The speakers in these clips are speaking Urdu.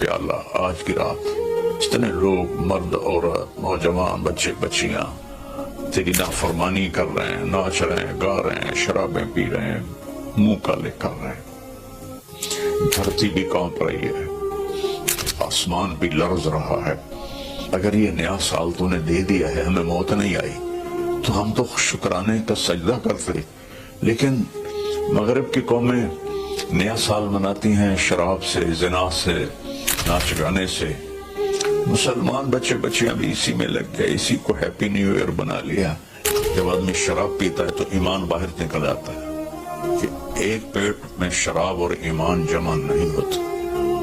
یا اللہ آج کی رات جتنے لوگ مرد عورت نوجوان بچے بچیاں تیری نافرمانی کر رہے ہیں، ناچ رہے ہیں، گا رہے ہیں، شرابیں پی رہے ہیں، منہ کالے کر رہے ہیں، دھرتی بھی کانپ رہی ہے، آسمان بھی لرز رہا ہے، اگر یہ نیا سال تو نے دے دیا ہے، ہمیں موت نہیں آئی تو ہم تو شکرانے کا سجدہ کرتے، لیکن مغرب کی قومیں نیا سال مناتی ہیں شراب سے، زنا سے، ناچ گانے سے، مسلمان بچے بچیاں بھی اسی میں لگ گئے، اسی کو ہیپی نیو ایئر بنا لیا۔ جب آدمی شراب پیتا ہے تو ایمان باہر نکل آتا ہے کہ ایک پیٹ میں شراب اور ایمان جمع نہیں ہوتا۔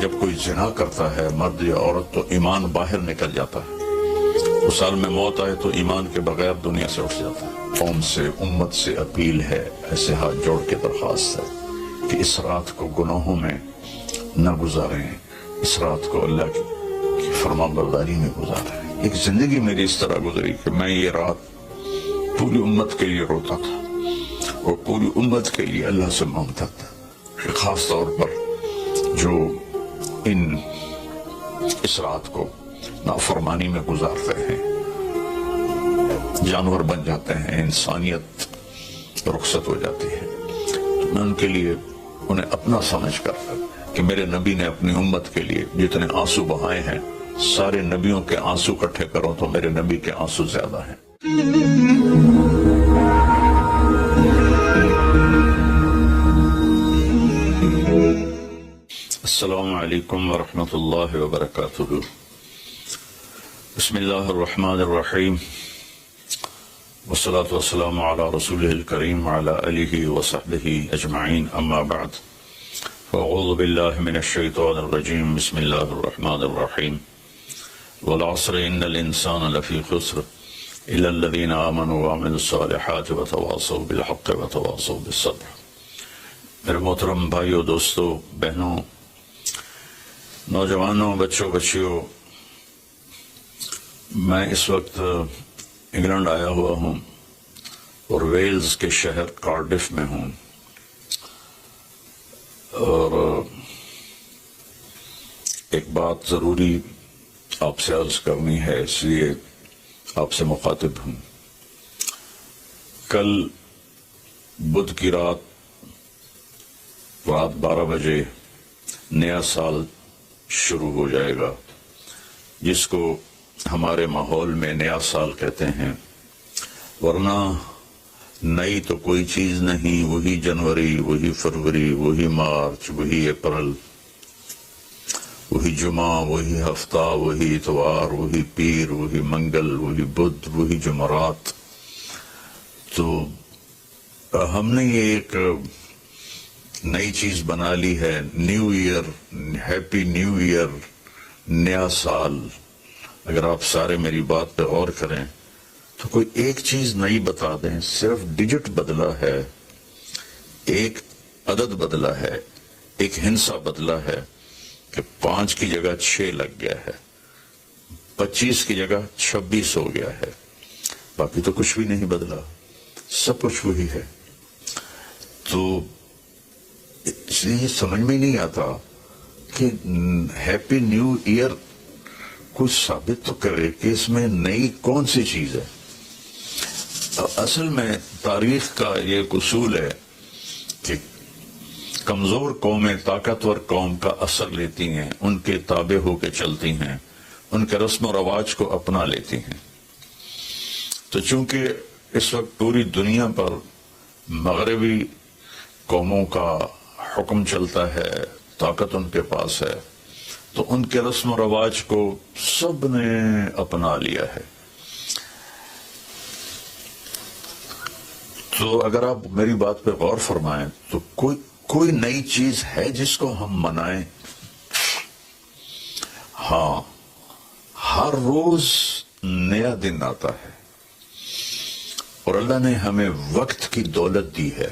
جب کوئی زنا کرتا ہے مرد یا عورت تو ایمان باہر نکل جاتا ہے، اس سال میں موت آئے تو ایمان کے بغیر دنیا سے اٹھ جاتا ہے۔ قوم سے امت سے اپیل ہے، ایسے ہاتھ جوڑ کے درخواست ہے کہ اس رات کو گناہوں میں نہ گزاریں، اس رات کو اللہ کی فرمان برداری میں گزاریں۔ ایک زندگی میری اس طرح گزری کہ میں یہ رات پوری امت کے لیے روتا تھا اور پوری امت کے لیے اللہ سے مانگتا تھا، خاص طور پر جو اس رات کو نافرمانی میں گزارتے ہیں، جانور بن جاتے ہیں، انسانیت رخصت ہو جاتی ہے، تو میں ان کے لیے انہیں اپنا سمجھ کر کہ میرے نبی نے اپنی امت کے لیے جتنے آنسو بہائے ہیں، سارے نبیوں کے آنسو اکٹھے کرو تو میرے نبی کے آنسو زیادہ ہیں۔ السلام علیکم ورحمۃ اللہ وبرکاتہ۔ بسم اللہ الرحمن الرحیم، والصلاة والسلام علی رسولہ الکریم وعلی آلہ وصحبہ اجمعین، اما بعد، فاعوذ باللہ من الشیطان الرجیم، بسم اللہ الرحمن الرحیم، والعصر ان الانسان لفی خسر الا الذین آمنوا وعملوا الصالحات وتواصوا بالحق وتواصوا بالصبر۔ میرے محترم بھائیوں، دوستوں، بہنوں، نوجوانوں، بچوں، بچیوں، میں اس وقت انگلینڈ آیا ہوا ہوں اور ویلز کے شہر کارڈف میں ہوں، اور ایک بات ضروری آپ سے عرض کرنی ہے، اس لیے آپ سے مخاطب ہوں۔ کل بدھ کی رات 12 بجے نیا سال شروع ہو جائے گا، جس کو ہمارے ماحول میں نیا سال کہتے ہیں، ورنہ نئی تو کوئی چیز نہیں، وہی جنوری، وہی فروری، وہی مارچ، وہی اپریل، وہی جمعہ، وہی ہفتہ، وہی اتوار، وہی پیر، وہی منگل، وہی بدھ، وہی جمعرات۔ تو ہم نے یہ ایک نئی چیز بنا لی ہے، new year, happy new year, نیا سال۔ اگر آپ سارے میری بات پہ غور کریں تو کوئی ایک چیز نئی بتا دیں، صرف ڈیجٹ بدلا ہے، ایک عدد بدلا ہے، ایک ہندسہ بدلا ہے کہ 5 کی جگہ 6 لگ گیا ہے، 25 کی جگہ 26 ہو گیا ہے، باقی تو کچھ بھی نہیں بدلا، سب کچھ وہی ہے۔ تو اس لیے یہ سمجھ میں نہیں آتا کہ ہیپی نیو ایئر کچھ ثابت تو کرے کہ اس میں نئی کون سی چیز ہے۔ اصل میں تاریخ کا یہ ایک اصول ہے کہ کمزور قومیں طاقتور قوم کا اثر لیتی ہیں، ان کے تابع ہو کے چلتی ہیں، ان کے رسم و رواج کو اپنا لیتی ہیں۔ تو چونکہ اس وقت پوری دنیا پر مغربی قوموں کا حکم چلتا ہے، طاقت ان کے پاس ہے، تو ان کے رسم و رواج کو سب نے اپنا لیا ہے۔ تو اگر آپ میری بات پہ غور فرمائیں تو کوئی نئی چیز ہے جس کو ہم منائیں؟ ہاں، ہر روز نیا دن آتا ہے اور اللہ نے ہمیں وقت کی دولت دی ہے،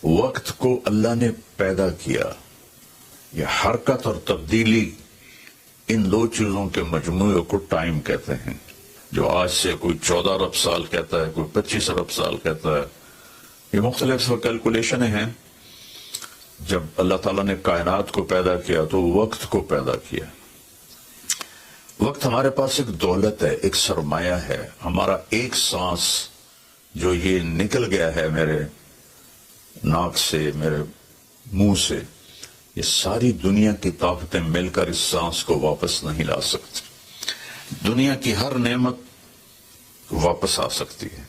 وقت کو اللہ نے پیدا کیا۔ یہ حرکت اور تبدیلی، ان دو چیزوں کے مجموعے کو ٹائم کہتے ہیں، جو آج سے کوئی 14 ارب سال کہتا ہے، کوئی 25 ارب سال کہتا ہے، یہ مختلف کیلکولیشنیں ہیں۔ جب اللہ تعالیٰ نے کائنات کو پیدا کیا تو وقت کو پیدا کیا. وقت ہمارے پاس ایک دولت ہے، ایک سرمایہ ہے. ہمارا ایک سانس جو یہ نکل گیا ہے میرے ناک سے، میرے منہ سے، یہ ساری دنیا کی طاقتیں مل کر اس سانس کو واپس نہیں لا سکتی. دنیا کی ہر نعمت واپس آ سکتی ہے،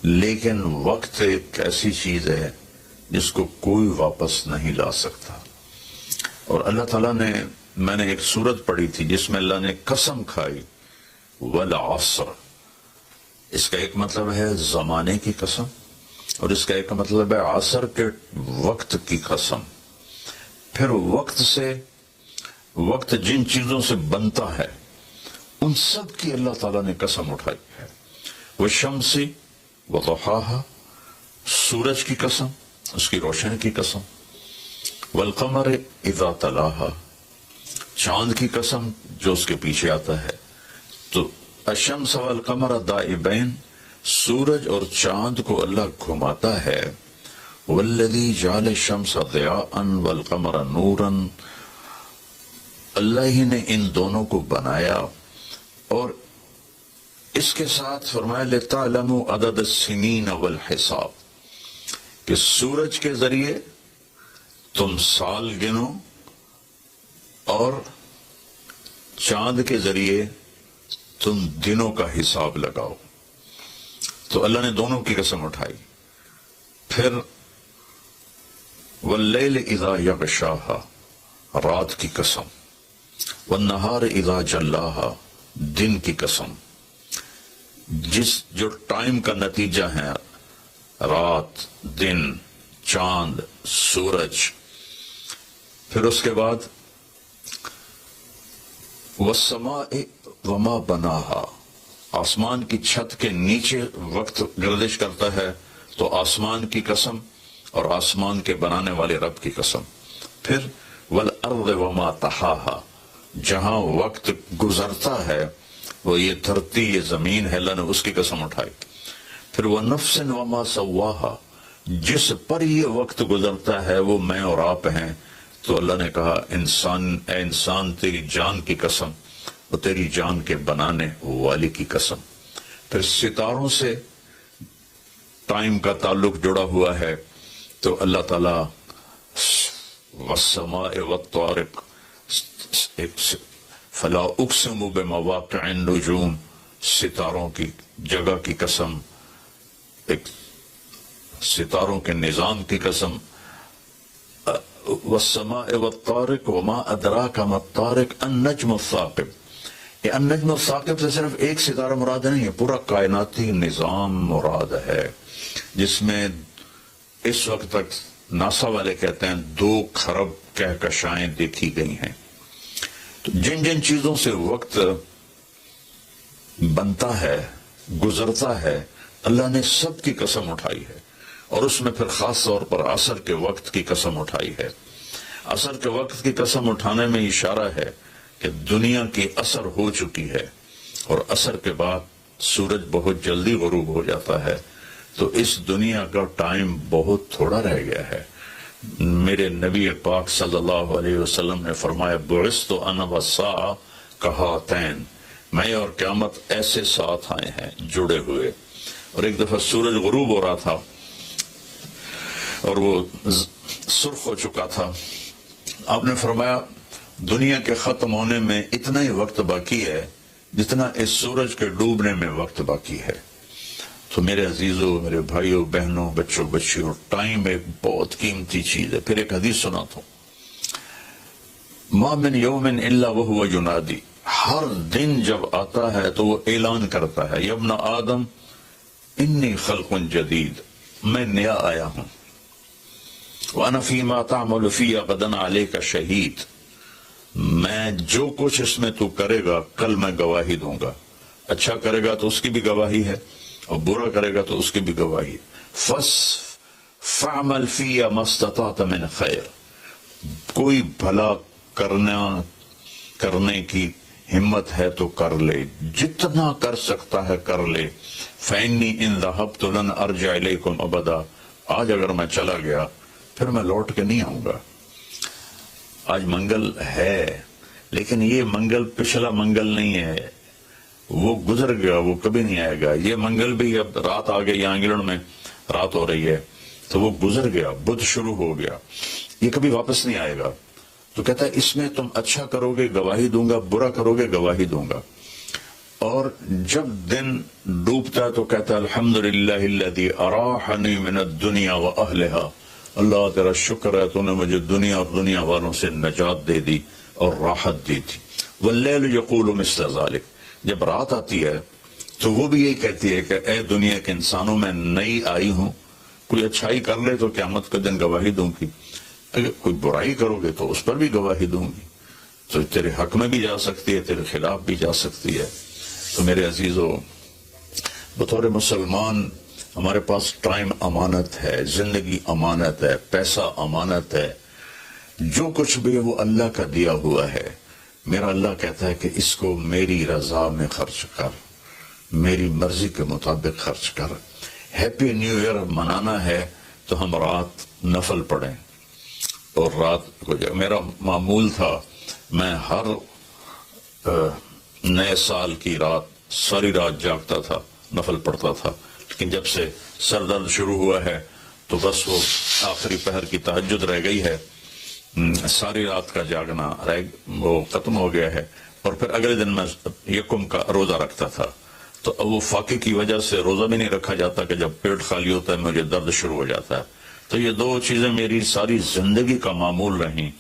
لیکن وقت ایک ایسی چیز ہے جس کو کوئی واپس نہیں لا سکتا. اور اللہ تعالیٰ نے، میں نے ایک سورت پڑھی تھی جس میں اللہ نے قسم کھائی، والعصر. اس کا ایک مطلب ہے زمانے کی قسم، اور اس کا ایک مطلب ہے عصر کے وقت کی قسم. پھر وقت جن چیزوں سے بنتا ہے ان سب کی اللہ تعالیٰ نے قسم اٹھائی ہے. والشمس وضحاها، سورج کی قسم، اس کی روشنی کی قسم. والقمر اذا تلاها، چاند کی قسم جو اس کے پیچھے آتا ہے. تو الشمس والقمر دائبین، سورج اور چاند کو اللہ گھماتا ہے. والذی جعل الشمس ضیاء والقمر نورا، اللہ ہی نے ان دونوں کو بنایا. اور اس کے ساتھ فرمایا لِتَعْلَمُوا عَدَدَ السِّنِينَ وَالْحِسَابِ، کہ سورج کے ذریعے تم سال گنو اور چاند کے ذریعے تم دنوں کا حساب لگاؤ. تو اللہ نے دونوں کی قسم اٹھائی. پھر وَاللَّيْلِ إِذَا يَغْشَاهَا، رات کی قسم. وَالنَّهَارِ إِذَا جَلَّاهَا، دن کی قسم. جو ٹائم کا نتیجہ ہے، رات، دن، چاند، سورج. پھر اس کے بعد وَالسَّمَاءِ وَمَا بَنَاهَا، آسمان کی چھت کے نیچے وقت گردش کرتا ہے تو آسمان کی قسم اور آسمان کے بنانے والے رب کی قسم. پھر وَالْأَرْضِ وَمَا طَحَاهَا، جہاں وقت گزرتا ہے وہ یہ دھرتی، یہ زمین ہے، اللہ نے اس کی قسم اٹھائی. پھر وَنَفْسٍ وَمَا سَوَّاهَا، جس پر یہ وقت گزرتا ہے وہ میں اور آپ ہیں. تو اللہ نے کہا اے انسان تیری جان کی قسم اور تیری جان کے بنانے والی کی قسم. پھر ستاروں سے ٹائم کا تعلق جڑا ہوا ہے تو اللہ تعالیٰ وَالسَّمَاءِ وَالطَّارِقِ، فَلَا أُقْسِمُ بِمَوَاقِعِ النُّجُومِ، ستاروں کی جگہ کی قسم، ایک ستاروں کے نظام کی قسم. وَالسَّمَاءِ وَالطَّارِقِ وَمَا أَدْرَاكَ مَا الطَّارِقُ النَّجْمُ الثَّاقِبُ. یہ النجم الثاقب سے صرف ایک ستارہ مراد نہیں ہے، پورا کائناتی نظام مراد ہے، جس میں اس وقت تک ناسا والے کہتے ہیں 2 کھرب کہکشائیں دیکھی گئی ہیں. تو جن جن چیزوں سے وقت بنتا ہے، گزرتا ہے، اللہ نے سب کی قسم اٹھائی ہے. اور اس میں پھر خاص طور پر عصر کے وقت کی قسم اٹھائی ہے. عصر کے وقت کی قسم اٹھانے میں اشارہ ہے کہ دنیا کی عصر ہو چکی ہے اور عصر کے بعد سورج بہت جلدی غروب ہو جاتا ہے. تو اس دنیا کا ٹائم بہت تھوڑا رہ گیا ہے. میرے نبی پاک صلی اللہ علیہ وسلم نے فرمایا بعثت انا والساعہ کہاتین، میں اور قیامت ایسے ساتھ آئے ہیں جڑے ہوئے. اور ایک دفعہ سورج غروب ہو رہا تھا اور وہ سرخ ہو چکا تھا. آپ نے فرمایا دنیا کے ختم ہونے میں اتنا ہی وقت باقی ہے جتنا اس سورج کے ڈوبنے میں وقت باقی ہے. تو میرے عزیزوں، میرے بھائیوں، بہنوں، بچوں، بچیوں، ٹائم ایک بہت قیمتی چیز ہے. پھر ایک حدیث سناتا ہوں، ما من یوم الا وهو ینادی، ہر دن جب آتا ہے تو وہ اعلان کرتا ہے، یا ابن آدم انی خلق جدید، میں نیا آیا ہوں. وانا فیما تعمل فی غدا علیک شہید، میں جو کچھ اس میں تو کرے گا کل میں گواہی دوں گا. اچھا کرے گا تو اس کی بھی گواہی ہے اور برا کرے گا تو اس کی بھی گواہی. فَعْمَلْ فِيَّ مَا اسْتَطَعْتَ مِنْ خَيْرٍ، کوئی بھلا کرنے کی ہمت ہے تو کر لے، جتنا کر سکتا ہے کر لے. فَإِنِّي إِنْ ذَهَبْتُ لَنْ أَرْجِعَ إِلَيْكُمْ أَبَدًا، آج اگر میں چلا گیا پھر میں لوٹ کے نہیں آؤں گا. آج منگل ہے لیکن یہ منگل پچھلا منگل نہیں ہے، وہ گزر گیا، وہ کبھی نہیں آئے گا. یہ منگل بھی اب رات آ گئی، یہاں انگلینڈ میں رات ہو رہی ہے تو وہ گزر گیا، بدھ شروع ہو گیا، یہ کبھی واپس نہیں آئے گا. تو کہتا ہے اس میں تم اچھا کرو گے گواہی دوں گا، برا کرو گے گواہی دوں گا. اور جب دن ڈوبتا تو کہتا ہے الحمدللہ الذی اراحنی من الدنیا واہلہا، اللہ تیرا شکر ہے تو نے مجھے دنیا اور دنیا والوں سے نجات دے دی اور راحت دی تھی. واللیل یقول مثل ذلک، جب رات آتی ہے تو وہ بھی یہی کہتی ہے کہ اے دنیا کے انسانوں میں نئی آئی ہوں، کوئی اچھائی کر لے تو قیامت کے دن گواہی دوں گی، اگر کوئی برائی کرو گے تو اس پر بھی گواہی دوں گی. تو تیرے حق میں بھی جا سکتی ہے، تیرے خلاف بھی جا سکتی ہے. تو میرے عزیزو، بطور مسلمان ہمارے پاس ٹائم امانت ہے، زندگی امانت ہے، پیسہ امانت ہے، جو کچھ بھی ہے وہ اللہ کا دیا ہوا ہے. میرا اللہ کہتا ہے کہ اس کو میری رضا میں خرچ کر، میری مرضی کے مطابق خرچ کر. ہیپی نیو ایئر منانا ہے تو ہم رات نفل پڑھیں. اور رات کو میرا معمول تھا، میں ہر نئے سال کی رات ساری رات جاگتا تھا، نفل پڑھتا تھا. لیکن جب سے سر درد شروع ہوا ہے تو بس وہ آخری پہر کی تہجد رہ گئی ہے، ساری رات کا جاگنا وہ ختم ہو گیا ہے. اور پھر اگلے دن میں یکم کا روزہ رکھتا تھا، تو اب وہ فاقے کی وجہ سے روزہ بھی نہیں رکھا جاتا کہ جب پیٹ خالی ہوتا ہے مجھے درد شروع ہو جاتا ہے. تو یہ دو چیزیں میری ساری زندگی کا معمول رہیں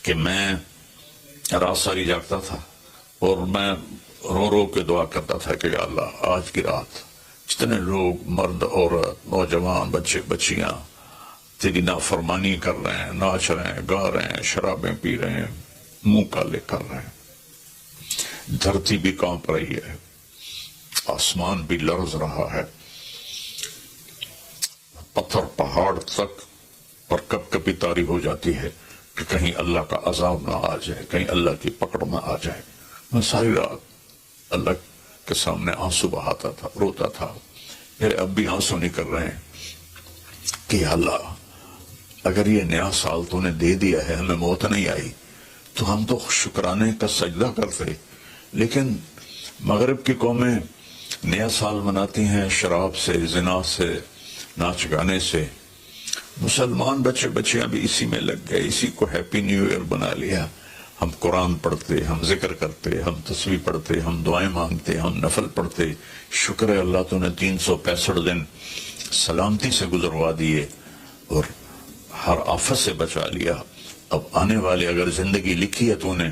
کہ میں رات ساری جاگتا تھا اور میں رو رو کے دعا کرتا تھا کہ یا اللہ آج کی رات جتنے لوگ مرد عورت نوجوان بچے بچیاں تیری نافرمانی کر رہے ہیں، ناچ رہے ہیں، گا رہے ہیں، شرابیں پی رہے ہیں، منہ کالے کر رہے ہیں، دھرتی بھی کانپ رہی ہے، آسمان بھی لرز رہا ہے، پتھر پہاڑ تک اور کب کبھی طاری ہو جاتی ہے کہ کہیں اللہ کا عذاب نہ آ جائے، کہیں اللہ کی پکڑ نہ آ جائے. میں ساری رات اللہ کے سامنے آنسو بہاتا تھا، روتا تھا. میرے اب بھی آنسو نکل رہے ہیں کہ اللہ اگر یہ نیا سال تو نے دے دیا ہے، ہمیں موت نہیں آئی تو ہم تو شکرانے کا سجدہ کرتے. لیکن مغرب کی قومیں نیا سال مناتی ہیں شراب سے، زنا سے، ناچ گانے سے. مسلمان بچے بچیاں بھی اسی میں لگ گئے، اسی کو ہیپی نیو ایئر بنا لیا. ہم قرآن پڑھتے، ہم ذکر کرتے، ہم تسبیح پڑھتے، ہم دعائیں مانگتے، ہم نفل پڑھتے. شکر ہے اللہ تو نے 365 دن سلامتی سے گزروا دیے اور ہر آفت سے بچا لیا. اب آنے والے اگر زندگی لکھی ہے تو نے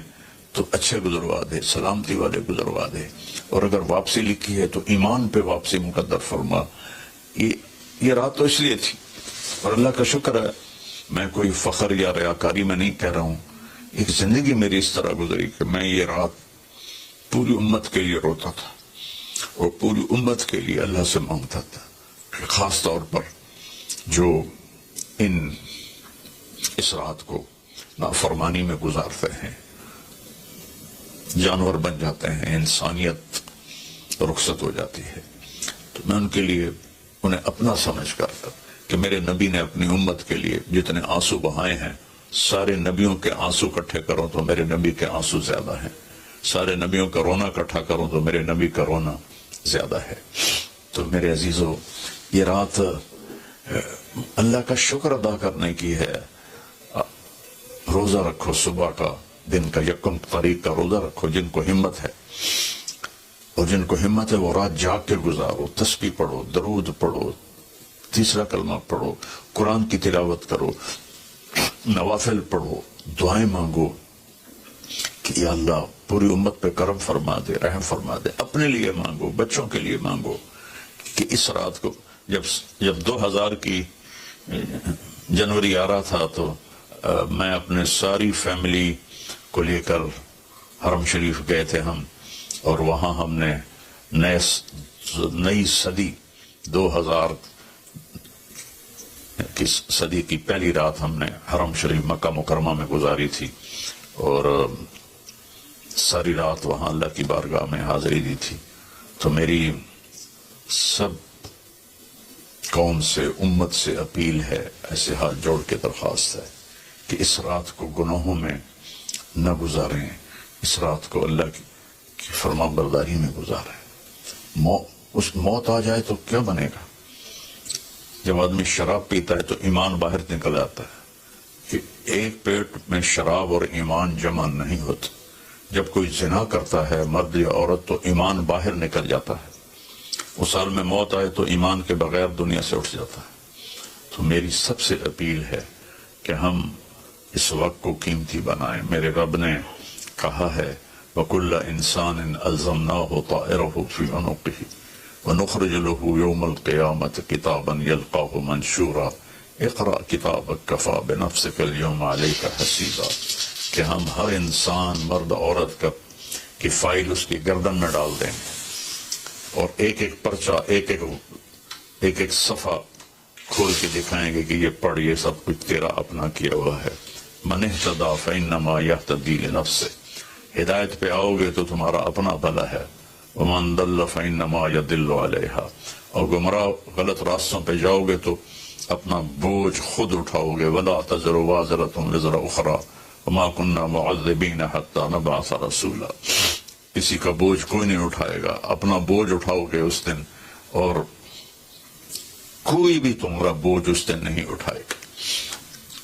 تو اچھے گزروا دے، سلامتی والے گزروا دے. اور اگر واپسی لکھی ہے تو ایمان پہ واپسی مقدر فرما. یہ رات تو اس لیے تھی اور اللہ کا شکر ہے میں کوئی فخر یا ریاکاری میں نہیں کہہ رہا ہوں. ایک زندگی میری اس طرح گزری کہ میں یہ رات پوری امت کے لیے روتا تھا اور پوری امت کے لیے اللہ سے مانگتا تھا. خاص طور پر جو اس رات کو نافرمانی میں گزارتے ہیں، جانور بن جاتے ہیں، انسانیت رخصت ہو جاتی ہے. تو میں ان کے لیے انہیں اپنا سمجھ کر کہ میرے نبی نے اپنی امت کے لیے جتنے آنسو بہائے ہیں، سارے نبیوں کے آنسو اکٹھے کروں تو میرے نبی کے آنسو زیادہ ہیں. سارے نبیوں کا رونا اکٹھا کروں تو میرے نبی کا رونا زیادہ ہے. تو میرے عزیزو، یہ رات اللہ کا شکر ادا کرنے کی ہے. روزہ رکھو، صبح کا دن کا یکم تاریخ کا روزہ رکھو جن کو ہمت ہے، اور جن کو ہمت ہے وہ رات جاگ کے گزارو. تسبیح پڑھو، درود پڑھو، تیسرا کلمہ پڑھو، قرآن کی تلاوت کرو، نوافل پڑھو، دعائیں مانگو کہ یا اللہ پوری امت پہ کرم فرما دے، رحم فرما دے. اپنے لیے مانگو، بچوں کے لیے مانگو کہ اس رات کو جب 2000 کی جنوری آ رہا تھا تو میں اپنے ساری فیملی کو لے کر حرم شریف گئے تھے ہم، اور وہاں ہم نے نئی صدی 2000 کی صدی کی پہلی رات ہم نے حرم شریف مکہ مکرمہ میں گزاری تھی، اور ساری رات وہاں اللہ کی بارگاہ میں حاضری دی تھی. تو میری سب قوم سے امت سے اپیل ہے، ایسے ہاتھ جوڑ کے درخواست ہے کہ اس رات کو گناہوں میں نہ گزاریں، اس رات کو اللہ کی فرما برداری میں گزاریں۔ موت آ جائے تو کیا بنے گا؟ جب آدمی شراب پیتا ہے تو ایمان باہر نکل آتا ہے کہ ایک پیٹ میں شراب اور ایمان جمع نہیں ہوتا۔ جب کوئی زنا کرتا ہے مرد یا عورت تو ایمان باہر نکل جاتا ہے، اس حال میں موت آئے تو ایمان کے بغیر دنیا سے اٹھ جاتا ہے۔ تو میری سب سے اپیل ہے کہ ہم اس وقت کو قیمتی بنائیں۔ میرے رب نے کہا ہے وَكُلَّ إِنسَانٍ أَلْزَمْنَاهُ طَائِرَهُ فِي عُنُقِهِ وَنُخْرِجُ لَهُ يَوْمَ الْقِيَامَةِ كِتَابًا يَلْقَاهُ مَنشُورًا اقرأ كِتَابَكَ كَفَى بِنَفْسِكَ الْيَوْمَ عَلَيْكَ حَسِيبًا، کہ ہم ہر انسان مرد عورت کی فائل اس کی گردن میں ڈال دیں گے اور ایک ایک پرچہ ایک ایک صفحہ کھول کے دکھائیں گے کہ یہ پڑھ، یہ سب کچھ تیرا اپنا کیا ہوا ہے۔ من اہتدی فإنما یہتدی لنفسہ، ہدایت پہ آؤ گے تو تمہارا اپنا بھلا ہے، ومن ضل فإنما یضل علیہا، اور گمراہ غلط راستوں پہ جاؤ گے تو اپنا بوجھ خود اٹھاؤ گے۔ ولا تزر وازرۃ وزر اخری وما كنا معذبین حتی نبعث رسولا، کسی کا بوجھ کوئی نہیں اٹھائے گا، اپنا بوجھ اٹھاؤ گے اس دن، اور کوئی بھی تمہارا بوجھ اس دن نہیں اٹھائے گا۔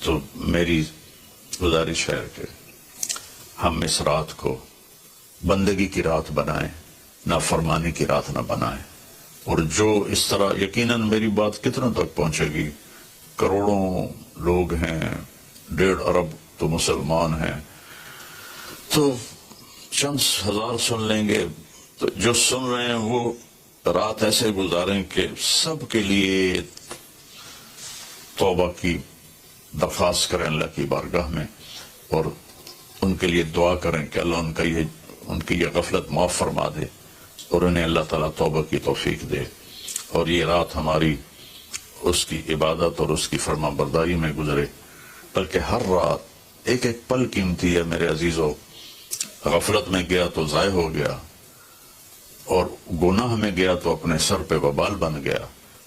تو میری گزارش ہے کہ ہم اس رات کو بندگی کی رات بنائیں، نافرمانی کی رات نہ بنائیں۔ اور جو اس طرح، یقیناً میری بات کتنا تک پہنچے گی، کروڑوں لوگ ہیں، 1.5 ارب تو مسلمان ہیں، تو چند ہزار سن لیں گے، تو جو سن رہے ہیں وہ رات ایسے گزاریں کہ سب کے لیے توبہ کی درخواست کریں اللہ کی بارگاہ میں، اور ان کے لیے دعا کریں کہ اللہ ان کی یہ غفلت معاف فرما دے اور انہیں اللہ تعالیٰ توبہ کی توفیق دے، اور یہ رات ہماری اس کی عبادت اور اس کی فرما برداری میں گزرے۔ بلکہ ہر رات ایک ایک پل قیمتی ہے میرے عزیزو، غفلت میں گیا تو ضائع ہو گیا، اور گناہ میں گیا تو اپنے سر پہ وبال بن گیا،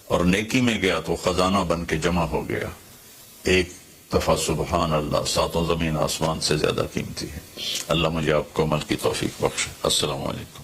اور نیکی میں گیا تو خزانہ بن کے جمع ہو گیا۔ ایک دفعہ سبحان اللہ 7 زمین آسمان سے زیادہ قیمتی ہے۔ اللہ مجھے آپ کو عمل کی توفیق بخشے۔ السلام علیکم۔